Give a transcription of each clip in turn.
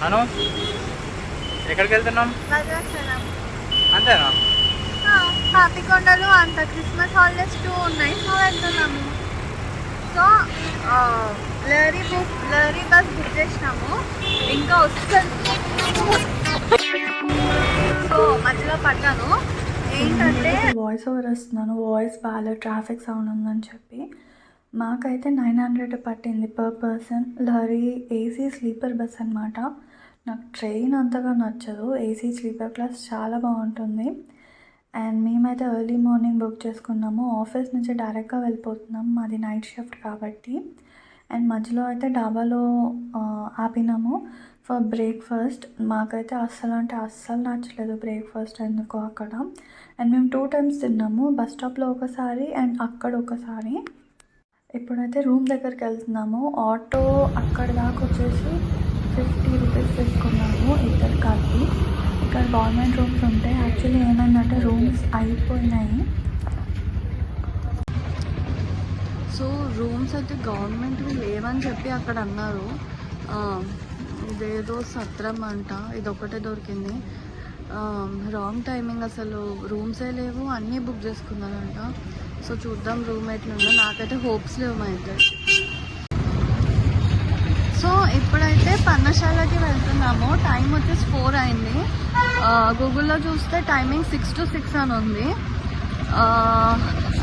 అను ఎక్కడికి వెళ్తున్నాం? అంతేనా? పాపికొండలు అంత క్రిస్మస్ హాలిడేస్ 2 ఉన్నాయి, సో వెళ్తున్నాము. సో లరీ బస్ బుక్ చేసినాము, ఇంకా వస్తుంది. సో మధ్యలో పడ్డాను. ఏంటంటే వాయిస్ ఓవర్ వస్తున్నాను, వాయిస్ బాగా ట్రాఫిక్ సౌండ్ ఉందని చెప్పి. మాకైతే 900 పట్టింది పర్ పర్సన్. లరీ ఏసీ స్లీపర్ బస్ అనమాట. నాకు ట్రైన్ అంతగా నచ్చదు, ఏసీ స్లీపర్ క్లాస్ చాలా బాగుంటుంది. అండ్ మేమైతే ఎర్లీ మార్నింగ్ బుక్ చేసుకున్నాము. ఆఫీస్ నుంచి డైరెక్ట్గా వెళ్ళిపోతున్నాం, మాది నైట్ షిఫ్ట్ కాబట్టి. అండ్ మధ్యలో అయితే డాబాలో ఆపినాము ఫర్ బ్రేక్ఫాస్ట్. మాకైతే అస్సలు నచ్చలేదు బ్రేక్ఫాస్ట్ ఎందుకో అక్కడ. అండ్ మేము 2 times తిన్నాము, బస్ స్టాప్లో ఒకసారి అండ్ అక్కడ ఒకసారి. ఇప్పుడైతే రూమ్ దగ్గరికి వెళ్తున్నాము. ఆటో అక్కడ దాకా వచ్చేసి 50 రూపీస్ తీసుకున్నాము ఇద్దరు కలిపి. ఇక్కడ గవర్నమెంట్ రూమ్స్ ఉంటాయి. యాక్చువల్లీ ఏమైందంటే రూమ్స్ అయిపోయినాయి. సో రూమ్స్ అయితే గవర్నమెంట్వి లేవని చెప్పి అక్కడ అన్నారు. ఇదేదో సత్రం అంట, ఇదొక్కటే దొరికింది. రాంగ్ టైమింగ్, అసలు రూమ్సే లేవు, అన్నీ బుక్ చేసుకున్నారంట. సో చూద్దాం రూమ్ ఎట్లుందో. నాకైతే హోప్స్ లేవు మా ఇద్దరు. సో ఇప్పుడైతే పర్ణశాలకి వెళ్తున్నాము. టైం వచ్చేసి 4 అయింది. గూగుల్లో చూస్తే టైమింగ్ 6 to 6 అని ఉంది.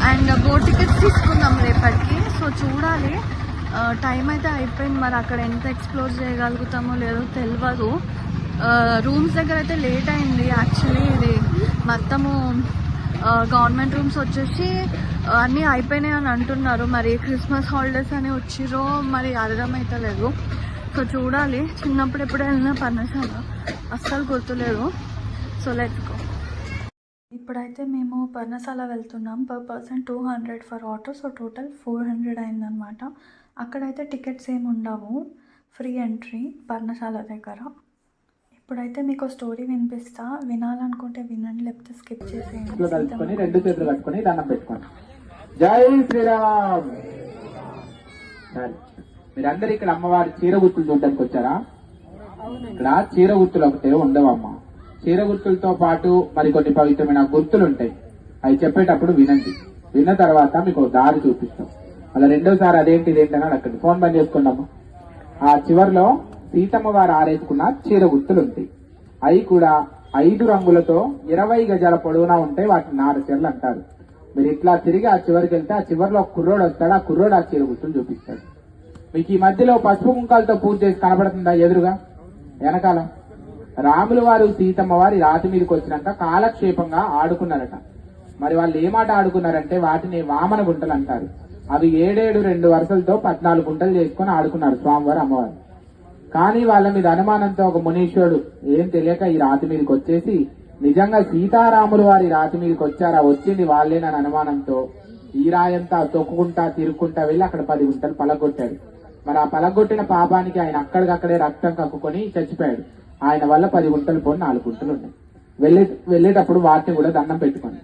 అండ్ బోట్ టికెట్స్ తీసుకున్నాం రేపటికి. సో చూడాలి, టైం అయితే అయిపోయింది. మరి అక్కడ ఎంత ఎక్స్ప్లోర్ చేయగలుగుతామో లేదో తెలియదు. రూమ్స్ దగ్గర అయితే లేట్ అయింది. యాక్చువల్లీ ఇది మొత్తము గవర్నమెంట్ రూమ్స్ వచ్చేసి అన్నీ అయిపోయినాయి అని అంటున్నారు. మరి క్రిస్మస్ హాలిడేస్ అని వచ్చిరో మరి అర్థమవుతలేదు. సో చూడాలి. చిన్నప్పుడు ఎప్పుడు వెళ్ళినా పర్ణశాల అస్సలు గుర్తులేదు. So let's go. ఇప్పుడైతే మేము పర్ణశాల వెళ్తున్నాం. Per person 200 for auto. So total 400 అయిందనమాట. అక్కడైతే టికెట్స్ ఏమి ఉండవు, ఫ్రీ ఎంట్రీ పర్ణశాల దగ్గర. ఇప్పుడైతే మీకు స్టోరీ వినిపిస్తా, వినాలనుకుంటే వినండి, లేకపోతే స్కిప్ చేసేయండి. 2 చేతులు కట్టుకొని దండం పెట్టుకోండి. జై శ్రీరామ్. మీరందరూ ఇక్కడ అమ్మవారి చీర గుర్తులు చూడడానికి వచ్చారా? ఇక్కడ చీర గుర్తులు ఒకటే ఉండవమ్మ. చీర గుర్తులతో పాటు మరికొన్ని పవిత్రమైన గుర్తులు ఉంటాయి. అవి చెప్పేటప్పుడు వినండి. విన్న తర్వాత మీకు దారి చూపిస్తాం. అలా రెండోసారి అదేంటిదేంటని అక్కడ ఫోన్ బంద్ చేసుకున్నాము. ఆ చివరిలో సీతమ్మ వారు ఆరేసుకున్న చీర గుర్తులు ఉంటాయి. అవి కూడా 5 రంగులతో 20 గజాల పొడవునా ఉంటాయి. వాటిని నార చీరలు అంటారు. మీరు ఇట్లా తిరిగి ఆ చివరికి వెళ్తే ఆ చివరిలో ఒక కుర్రోడు వస్తాడు. ఆ కుర్రోడు ఆ చీర గుర్తులు చూపిస్తాడు. మీకు ఈ మధ్యలో పసుపు కుంకాలతో పూజ చేసి కనబడుతుందా? ఎదురుగా వెనకాల రాములు వారు సీతమ్మ వారి రాతి మీదకి వచ్చినాక కాలక్షేపంగా ఆడుకున్నారట. మరి వాళ్ళు ఏమాట ఆడుకున్నారంటే వాటిని వామన గుంటలు అంటారు. అవి 7 2 వరుసలతో 14 గుంటలు చేసుకుని ఆడుకున్నారు స్వామివారు అమ్మవారు. కానీ వాళ్ళ మీద అనుమానంతో ఒక మునీశ్వరుడు ఏం తెలియక ఈ రాతి మీదకి వచ్చేసి నిజంగా సీతారాములు వారి రాతి మీదకి వచ్చారా, వచ్చింది వాళ్ళేనని అనుమానంతో ఈ రాయంతా తొక్కుకుంటా తిరుక్కుంటా వెళ్ళి అక్కడ 10 గుంటలు పలగొట్టాడు. మరి ఆ పలగొట్టిన పాపానికి ఆయన అక్కడికక్కడే రక్తం కక్కుకొని చచ్చిపోయాడు. ఆయన వల్ల 10 గుంటలు పోయి 4 గుంటలు ఉన్నాయి. వెళ్ళేటప్పుడు వాటిని కూడా దండం పెట్టుకోండి.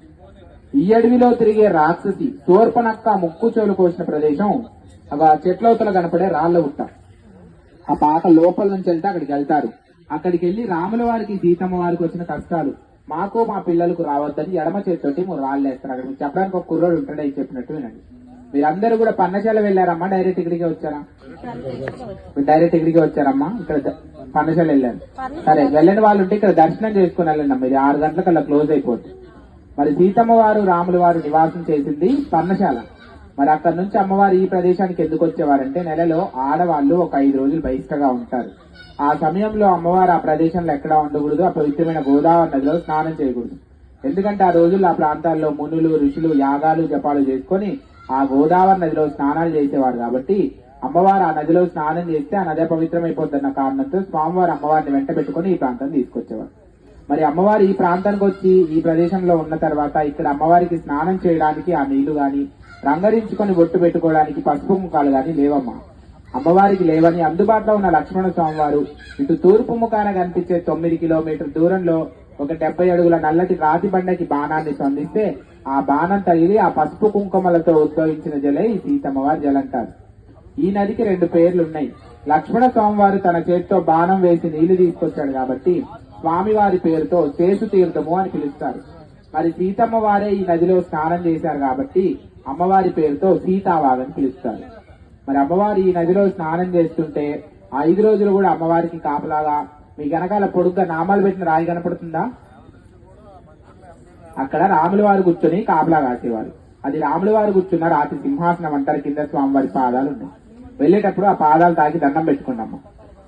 ఈ అడవిలో తిరిగే రాక్షసి శూర్పణఖ ముక్కు చెవులు కోసిన ప్రదేశం ఆ చెట్లవతల కనపడే రాళ్ల గుట్ట. ఆ పాక లోపల నుంచి వెళ్తే అక్కడికి వెళ్తారు. అక్కడికి వెళ్లి రాముల వారికి సీతమ్మ వారికి వచ్చిన కష్టాలు మాకు మా పిల్లలకు రావద్దని ఎడమ చేతితోటి మీరు రాళ్ళు వేస్తారు. అక్కడ మీకు చెప్పడానికి ఒక కుర్రోడు ఉంటాడు, అవి చెప్పినట్టు వినండి. మీరందరూ కూడా పర్ణశాల వెళ్ళారమ్మా, డైరెక్ట్ ఇక్కడికే వచ్చారా? మీరు డైరెక్ట్ ఇక్కడికే వచ్చారమ్మా, ఇక్కడ పర్ణశాల వెళ్ళారు. సరే, వెళ్ళని వాళ్ళు ఉంటే ఇక్కడ దర్శనం చేసుకుని వెళ్ళండి అమ్మా. ఇది 6 గంటలకు అలా క్లోజ్ అయిపోతుంది. మరి సీతమ్మ వారు రాముల వారు నివాసం చేసింది పర్ణశాల. మరి అక్కడ నుంచి అమ్మవారు ఈ ప్రదేశానికి ఎందుకు వచ్చేవారంటే నెలలో ఆడవాళ్లు ఒక 5 రోజులు బహిష్టగా ఉంటారు. ఆ సమయంలో అమ్మవారు ఆ ప్రదేశంలో ఎక్కడా ఉండకూడదు, ఆ పవిత్రమైన గోదావరి నదిలో స్నానం చేయకూడదు. ఎందుకంటే ఆ రోజుల్లో ఆ ప్రాంతాల్లో మునులు ఋషులు యాగాలు జపాలు చేసుకుని ఆ గోదావరి నదిలో స్నానాలు చేసేవారు. కాబట్టి అమ్మవారు ఆ నదిలో స్నానం చేస్తే ఆ నది పవిత్రమైపోతున్న కారణంతో స్వామివారు అమ్మవారిని వెంట పెట్టుకుని ఈ ప్రాంతం తీసుకొచ్చేవారు. మరి అమ్మవారు ఈ ప్రాంతానికి వచ్చి ఈ ప్రదేశంలో ఉన్న తర్వాత ఇక్కడ అమ్మవారికి స్నానం చేయడానికి ఆ నీళ్లు గాని, రంగరించుకొని బొట్టు పెట్టుకోవడానికి పసుపు ముఖాలు గాని లేవమ్మా. అమ్మవారికి లేవని అందుబాటులో ఉన్న లక్ష్మణ స్వామివారు ఇటు తూర్పు ముఖాన కనిపించే 9 కిలోమీటర్ దూరంలో ఒక 70 అడుగుల నల్లటి రాతి బండకి బాణాన్ని సంధిస్తే ఆ బాణం తగిలి ఆ పసుపు కుంకుమలతో ఉద్భవించిన జలే ఈ సీతమ్మవారి జలంటారు. ఈ నదికి 2 పేర్లున్నాయి. లక్ష్మణ స్వామివారు తన చేతితో బాణం వేసి నీళ్లు తీసుకొచ్చాడు కాబట్టి స్వామివారి పేరుతో శేషు తీర్థము అని పిలుస్తారు. మరి సీతమ్మ వారే ఈ నదిలో స్నానం చేశారు కాబట్టి అమ్మవారి పేరుతో సీతావాగ్ అని పిలుస్తారు. మరి అమ్మవారి ఈ నదిలో స్నానం చేస్తుంటే 5 రోజులు కూడా అమ్మవారికి కాపలాగా మీ వెనకాల పొడుగ్గా నామాలు పెట్టిన రాయి కనపడుతుందా? అక్కడ రాముల వారు కూర్చొని కాపలా కాసేవారు. అది రాముల వారు కూర్చున్న రాతి సింహాసనం అంటారు. కింద స్వామివారి పాదాలు ఉన్నాయి. వెళ్లేటప్పుడు ఆ పాదాలు తాకి దండం పెట్టుకున్నాము.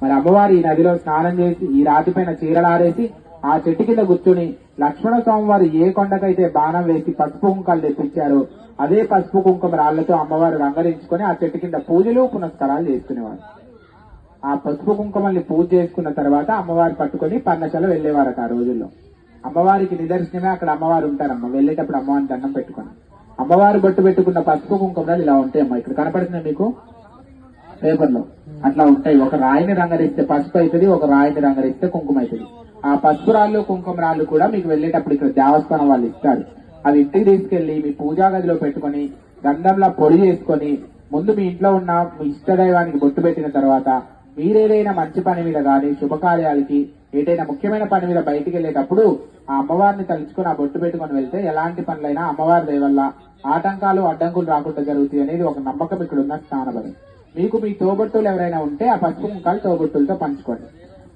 మరి అమ్మవారి ఈ నదిలో స్నానం చేసి ఈ రాతి పైన చీరలారేసి ఆ చెట్టు కింద కూర్చుని లక్ష్మణ స్వామి వారు ఏ కొండకైతే బాణం వేసి పసుపు కుంకాలు తెప్పించారో అదే పసుపు కుంకుమ రాళ్లతో అమ్మవారు రంగరించుకొని ఆ చెట్టు కింద పూజలు పునస్కారాలు చేసుకునేవారు. ఆ పసుపు కుంకుమల్ని పూజ చేసుకున్న తర్వాత అమ్మవారు పట్టుకొని పన్నశాల వెళ్లేవారట. ఆ రోజుల్లో అమ్మవారికి నిదర్శనమే అక్కడ అమ్మవారు ఉంటారమ్మ. వెళ్లేటప్పుడు అమ్మవారిని దండం పెట్టుకొని అమ్మవారు బొట్టు పెట్టుకున్న పసుపు కుంకుమలు ఇలా ఉంటాయమ్మా. ఇక్కడ కనపడుతున్నాయి మీకు పేపర్ లో అట్లా ఉంటాయి. ఒక రాయిని రంగరిస్తే పసుపు అవుతుంది, ఒక రాయిని రంగరిస్తే కుంకుమ అవుతుంది. ఆ పసుపు రాళ్ళు కుంకుమ రాళ్ళు కూడా మీకు వెళ్లేటప్పుడు ఇక్కడ దేవస్థానం వాళ్ళు ఇస్తారు. అవి ఇంటికి తీసుకెళ్లి మీ పూజా గదిలో పెట్టుకుని గంధంలా పొడి చేసుకొని ముందు మీ ఇంట్లో ఉన్న మీ ఇష్టదైవానికి బొట్టు పెట్టిన తర్వాత మీరేదైనా మంచి పని మీద గాని శుభకార్యాలకి ఏదైనా ముఖ్యమైన పని మీద బయటికి వెళ్లేటప్పుడు ఆ అమ్మవారిని తలుచుకుని ఆ బొట్టు పెట్టుకుని వెళ్తే ఎలాంటి పనులైనా అమ్మవారి దయ వల్ల ఆటంకాలు అడ్డంకులు రాకుండా జరుగుతాయి అనేది ఒక నమ్మకం ఇక్కడ ఉన్న స్థానబలం. మీకు మీ తోబొట్టులు ఎవరైనా ఉంటే ఆ పసుపు కుంకాలు తోబొట్టులతో పంచుకోండి.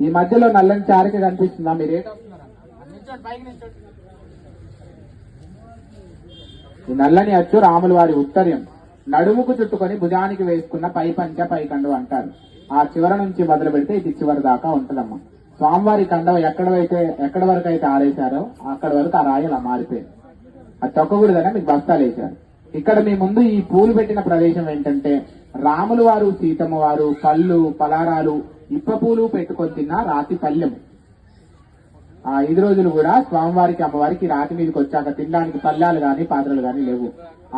ఈ మధ్యలో నల్లని చారిక కనిపిస్తుందా? మీరు ఈ నల్లని అచ్చు రాముల వారి ఉత్తర్యం. నడుముకు చుట్టుకొని భుజానికి వేసుకున్న పై పంచ పైకండు అంటారు. ఆ చివర నుంచి మొదలు పెడితే ఇది చివరి దాకా ఉంటదమ్మా. స్వామివారి కండం ఎక్కడ వరకు అయితే ఆరేశారో అక్కడ వరకు ఆ రాయి అలా మారిపోయింది. అది తొక్కకూడదనే మీకు బస్తాలు వేశారు. ఇక్కడ మీ ముందు ఈ పూలు పెట్టిన ప్రదేశం ఏంటంటే రాముల వారు సీతమ్మ వారు పళ్ళు పలారాలు ఇప్ప పూలు పెట్టుకొని తిన్న రాతి పల్లెం. ఆ 5 రోజులు కూడా స్వామివారికి అమ్మవారికి రాతి మీదకి వచ్చాక తినడానికి పళ్ళాలు గాని పాత్రలు గాని లేవు.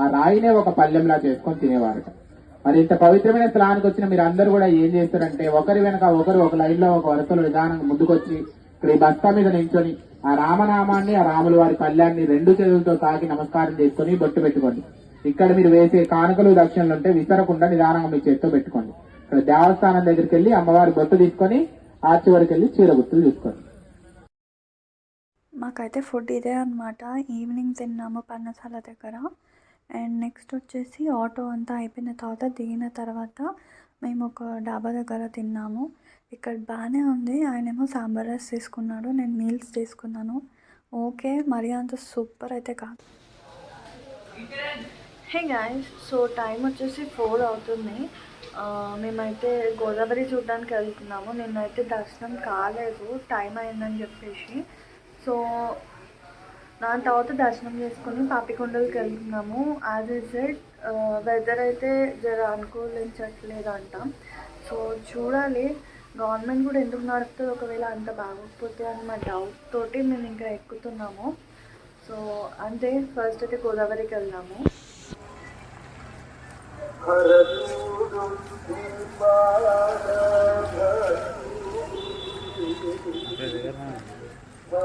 ఆ రాయినే ఒక పల్లెంలా చేసుకొని తినేవారట. మరి ఇంత పవిత్రమైన స్థలానికి వచ్చిన మీరు అందరూ కూడా ఏం చేస్తారంటే ఒకరి వెనక ఒకరు ఒక లైన్ లో ఒక వరుసలో విధానంగా ముందుకొచ్చి ఇక్కడ ఈ బస్తా మీద నించొని ఆ రామనామాన్ని ఆ రాముల వారి పళ్ళ్యాన్ని 2 చేతులతో తాకి నమస్కారం చేసుకుని బొట్టు పెట్టుకోండి. ఇక్కడ మీరు వేసే కానుకలు దక్షిణలు ఉంటే విసరకుండా నిదానంగా మీ చేతితో పెట్టుకోండి. ఇక్కడ దేవస్థానం దగ్గరికి వెళ్లి అమ్మవారి బొట్టు తీసుకొని ఆ చివరికి వెళ్లి చీర గుర్తులు చూసుకోండి. మాకైతే ఫుడ్ ఇదే అనమాట. ఈవినింగ్ తిన్నాము పన్నశాల దగ్గర. అండ్ నెక్స్ట్ వచ్చేసి ఆటో అంతా అయిపోయిన తర్వాత దిగిన తర్వాత మేము ఒక డాబా దగ్గర తిన్నాము. ఇక్కడ బాగానే ఉంది. ఆయనేమో సాంబార్ రైస్ తీసుకున్నాడు, నేను మీల్స్ తీసుకున్నాను. ఓకే, మరీ అంత సూపర్ అయితే కాదు. హే గాయ్స్, సో టైం వచ్చేసి 4 అవుతుంది. మేమైతే గోదావరి చూడడానికి వెళ్తున్నాము. నిన్నైతే దర్శనం కాలేదు టైం అయిందని చెప్పేసి. సో దాని తర్వాత దర్శనం చేసుకొని పాపికొండలకి వెళ్తున్నాము. యాజ్ ఇ సెడ్ వెదర్ అయితే జర అనుకూలించట్లేదు అంట. సో చూడాలి గవర్నమెంట్ కూడా ఎందుకు నడుపుతుంది, ఒకవేళ అంత బాగోకపోతే అని మా డౌట్ తోటి మేము ఇంకా ఎక్కుతున్నాము. సో అంతే, ఫస్ట్ అయితే గోదావరికి వెళ్దాము.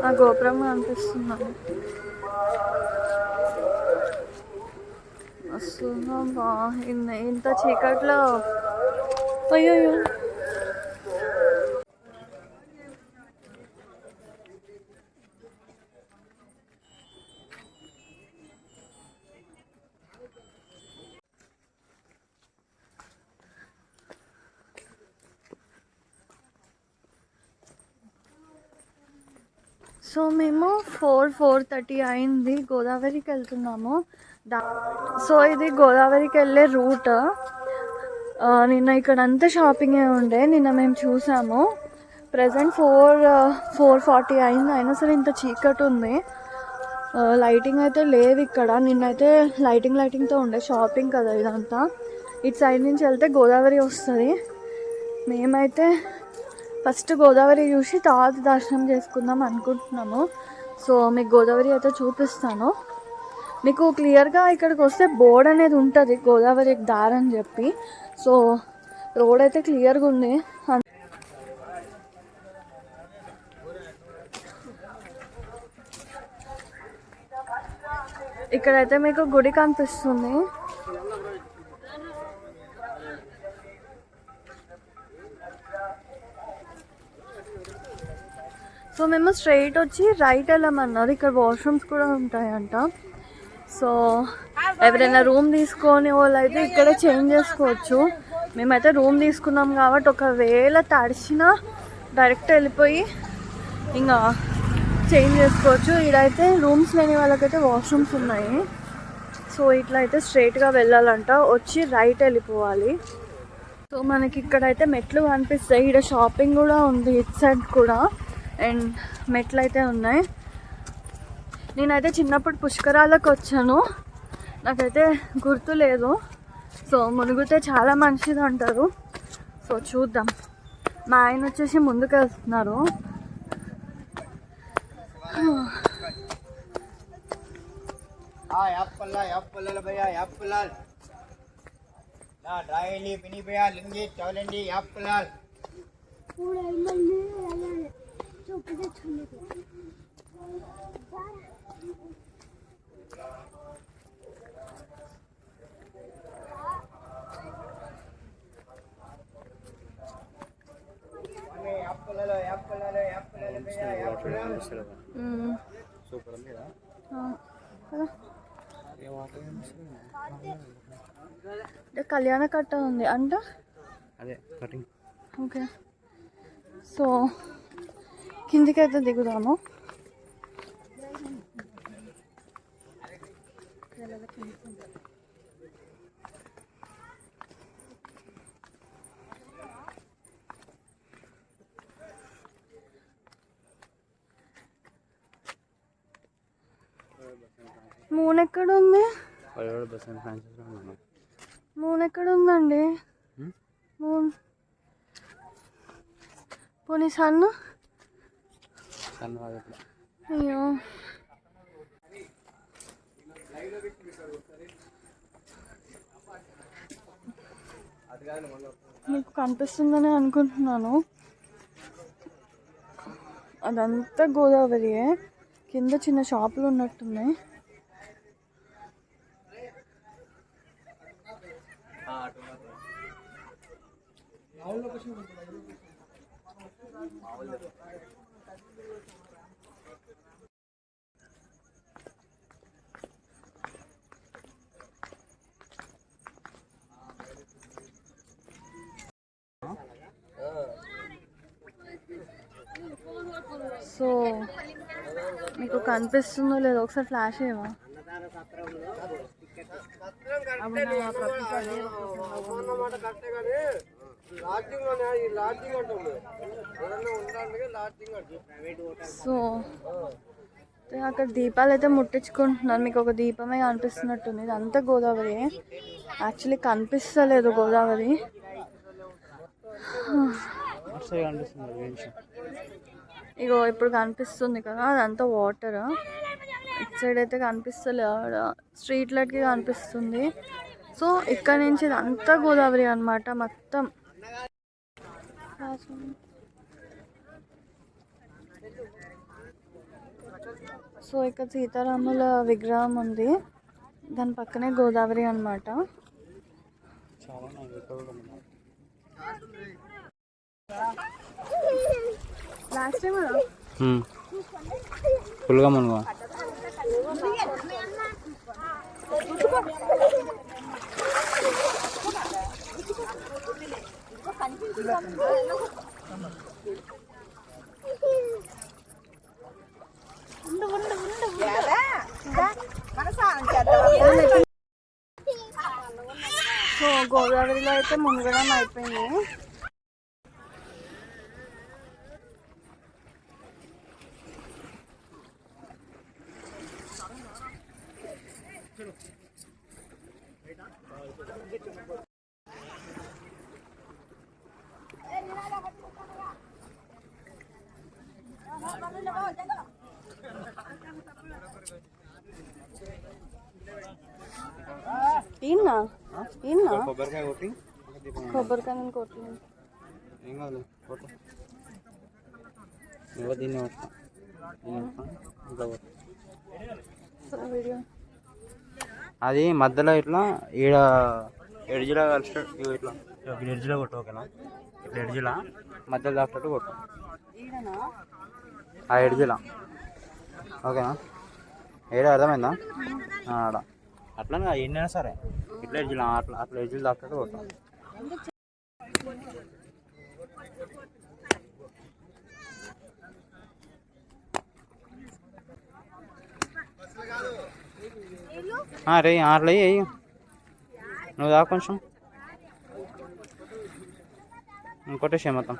ఆ గోపురం అనిపిస్తున్నాను అసలు ఇంత చీకట్లో. అయ్యో సో మేము 4:30 అయింది. గోదావరికి వెళ్తున్నాము. సో ఇది గోదావరికి వెళ్ళే రూట్. నిన్న ఇక్కడ అంతా షాపింగే ఉండే. నిన్న మేము చూసాము. ప్రజెంట్ 4:40 అయింది. అయినా సరే ఇంత చీకటి ఉంది. లైటింగ్ అయితే లేవు ఇక్కడ. నిన్నైతే లైటింగ్తో ఉండే. షాపింగ్ కదా ఇదంతా. ఇటు సైడ్ నుంచి వెళ్తే గోదావరి వస్తుంది. మేమైతే ఫస్ట్ గోదావరి చూసి తర్వాత దర్శనం చేసుకుందాం అనుకుంటున్నాము. సో మీకు గోదావరి అయితే చూపిస్తాను. మీకు క్లియర్గా ఇక్కడికి వస్తే బోర్డ్ అనేది ఉంటుంది గోదావరి దారి అని చెప్పి. సో రోడ్ అయితే క్లియర్గా ఉంది. ఇక్కడైతే మీకు గుడి కనిపిస్తుంది. సో మేము స్ట్రైట్ వచ్చి రైట్ వెళ్ళామన్నారు. ఇక్కడ వాష్రూమ్స్ కూడా ఉంటాయంట. సో ఎవరైనా రూమ్ తీసుకొని వాళ్ళు అయితే ఇక్కడే చేంజ్ చేసుకోవచ్చు. మేమైతే రూమ్ తీసుకున్నాం కాబట్టి ఒకవేళ తడిచినా డైరెక్ట్ వెళ్ళిపోయి ఇంకా చేంజ్ చేసుకోవచ్చు. ఇదైతే రూమ్స్ లేని వాళ్ళకైతే వాష్రూమ్స్ ఉన్నాయి. సో ఇట్లా అయితే స్ట్రైట్గా వెళ్ళాలంట, వచ్చి రైట్ వెళ్ళిపోవాలి. సో మనకి ఇక్కడైతే మెట్లు కనిపిస్తాయి. ఇక్కడ షాపింగ్ కూడా ఉంది ఇటు సైడ్ కూడా, అండ్ మెట్లు అయితే ఉన్నాయి. నేనైతే చిన్నప్పుడు పుష్కరాలకు వచ్చాను, నాకైతే గుర్తు లేదు. సో మునిగితే చాలా మంచిది అంటారు. సో చూద్దాం. మా ఆయన వచ్చేసి ముందుకు వెళ్తున్నారు. కళ్యాణ కట్ట ఉంది అంట. అదే కటింగ్. ఓకే, సో కిందికైతే దిగుదాము. మూన్ ఎక్కడ ఉంది? మూన్ ఎక్కడ ఉందండి? మూన్ పోనీ సన్ను. అయ్యో, మీకు కనిపిస్తుందని అనుకుంటున్నాను. అదంతా గోదావరియే, కింద చిన్న షాపులు ఉన్నట్టున్నాయి. సో మీకు కనిపిస్తుందో లేదో ఒకసారి ఫ్లాష్ అయ్యవా? సో అక్కడ దీపాలు అయితే ముట్టించుకుంటున్నారు. మీకు ఒక దీపమే కనిపిస్తున్నట్టుంది. ఇది అంతా గోదావరి, యాక్చువల్లీ కనిపిస్తలేదు గోదావరి. ఇగో ఇప్పుడు కనిపిస్తుంది కదా, అదంతా వాటర్. ఇటు సైడ్ అయితే కనిపిస్తలేదు, స్ట్రీట్ లైట్కి కనిపిస్తుంది. సో ఇక్కడ నుంచి ఇదంతా గోదావరి అన్నమాట మొత్తం. సో ఇక్కడ సీతారాముల విగ్రహం ఉంది, దాని పక్కనే గోదావరి అన్నమాట. లాస్ట్ టైం ఫుల్గా మనగా సో గోదావరిలో అయితే మునగడం అయిపోయింది. కొబ్బరికాయ కొట్టి కొబ్బరికాయ నేను కొట్టలేదు. ఏం కాదు కొట్టు. నువ్వు దీన్ని అది మధ్యలో ఇట్లా ఈడ ఎడ్జిలా కలిసి ఇట్లా ఎడ్జిలో కొట్టు. ఓకేనా? ఇట్లా ఎడ్జిలా మధ్యలో దాచేటట్టు కొట్టు. ఆ ఎడ్జిలా. ఓకేనా? ఏడా అర్థమైందా? ఆడ అట్లా ఎన్నైనా సరే ఇట్లా ఎడ్జిలా అట్లా అట్లా ఎడ్జిలు దాక్కుంటూ పోతాం. రే ఆటలు అయ్యి నువ్వు దా కొంచెం ఇంకోటేసే మొత్తం.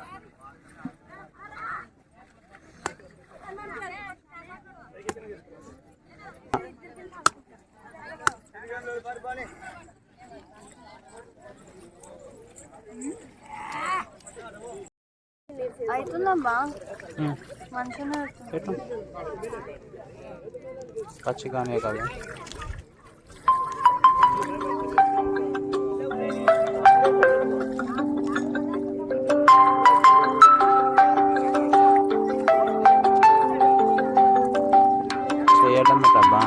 అవుతుందమ్మా మంచిగానే పెట్టు పచ్చిగానే కాదు. చేయడం డబ్బా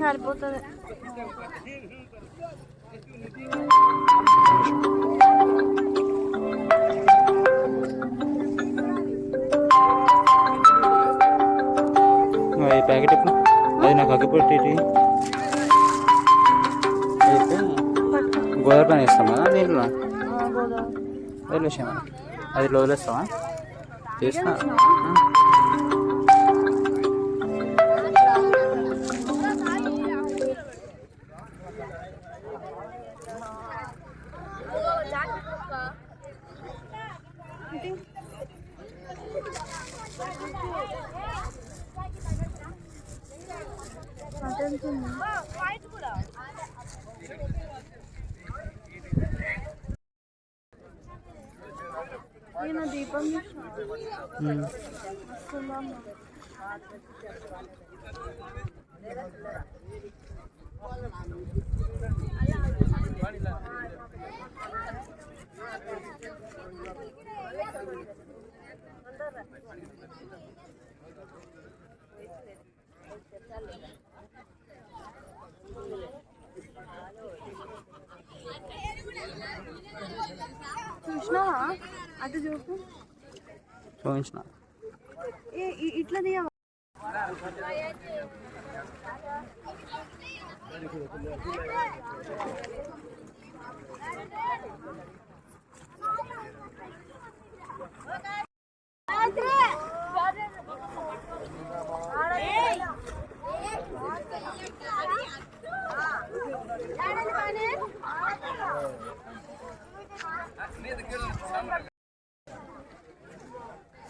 సరిపోతుంది. ప్యాకెట్ ఇప్పుడు అది నాకు అగ్గిపెట్టి గోదావరి పైన వేస్తాం కదా నీళ్ళు వదిలేసామా అది ఇట్లా వదిలేస్తావా చేస్తా. నేను దీపం చూసినావా? అటు చూపు చూపించిన ఇట్లా తీయ.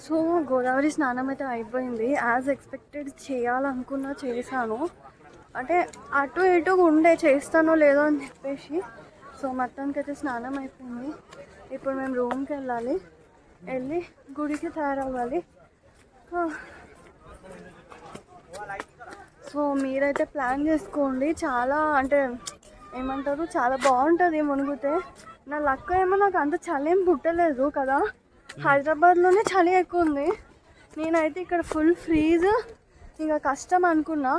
సో గోదావరి స్నానం అయితే అయిపోయింది. యాజ్ ఎక్స్పెక్టెడ్ చేయాలనుకున్నా చేశాను. అంటే అటు ఇటు ఉండే చేస్తానో లేదో అని చెప్పేసి. సో మొత్తానికి అయితే స్నానం అయిపోయింది. ఇప్పుడు మేము రూమ్కి వెళ్ళి గుడికి తయారవ్వాలి. సో మీరైతే ప్లాన్ చేసుకోండి. చాలా అంటే ఏమంటారు, చాలా బాగుంటుంది మునిగితే. నా లక్ ఏమో నాకు అంత చలి ఏం పుట్టలేదు కదా. హైదరాబాద్లోనే చలి ఎక్కువ ఉంది. నేనైతే ఇక్కడ ఫుల్ ఫ్రీజ్, ఇంకా కష్టం అనుకున్నా.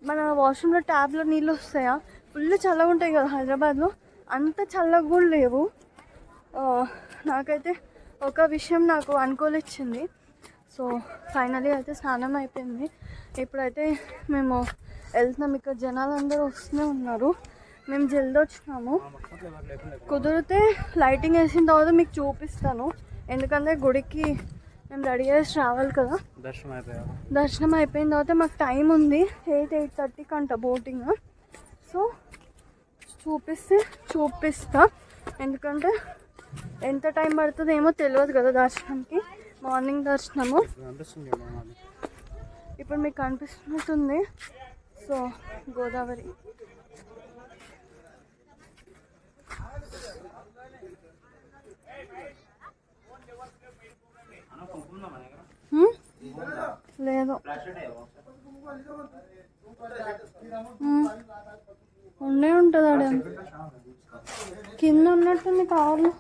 మన వాష్రూమ్లో ట్యాబ్లో నీళ్ళు వస్తాయా, ఫుల్ చల్లగా ఉంటాయి కదా హైదరాబాద్లో, అంత చల్లగా కూడా లేవు. నాకైతే ఒక విషయం నాకు అనుకోలేచ్చింది. సో ఫైనలీ అయితే స్నానం అయిపోయింది. ఇప్పుడైతే మేము వెళ్తున్నాం. ఇక్కడ జనాలు అందరూ వస్తూనే ఉన్నారు. మేము జల్దీ వచ్చినాము. కుదిరితే లైటింగ్ వేసిన తర్వాత మీకు చూపిస్తాను. ఎందుకంటే గుడికి మేము రెడీ చేసి రావాలి కదా. దర్శనం అయిపోయిన తర్వాత మాకు టైం ఉంది. 8:30కి అంట బోటింగ్. సో చూపిస్తా. ఎందుకంటే ఎంత టైం పడుతుందో ఏమో తెలియదు కదా దర్శనంకి. మార్నింగ్ దర్శనము. ఇప్పుడు మీకు కనిపిస్తున్నట్టుంది. సో గోదావరి లేదు, ఉండే ఉంటుంది ఆడ కింద ఉన్నట్టుంది కవర్లో.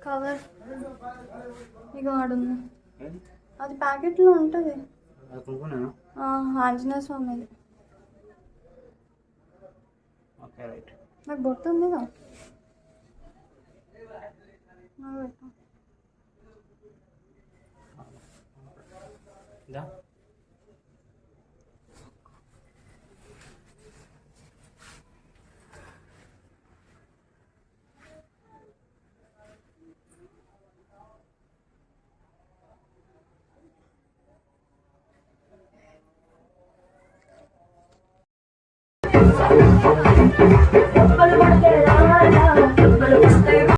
కవర్ ఇక ఆడుంది, అది ప్యాకెట్లో ఉంటుంది. ఆంజనేయ స్వామిది. నాకు బొట్టు ఉందిగా. దా.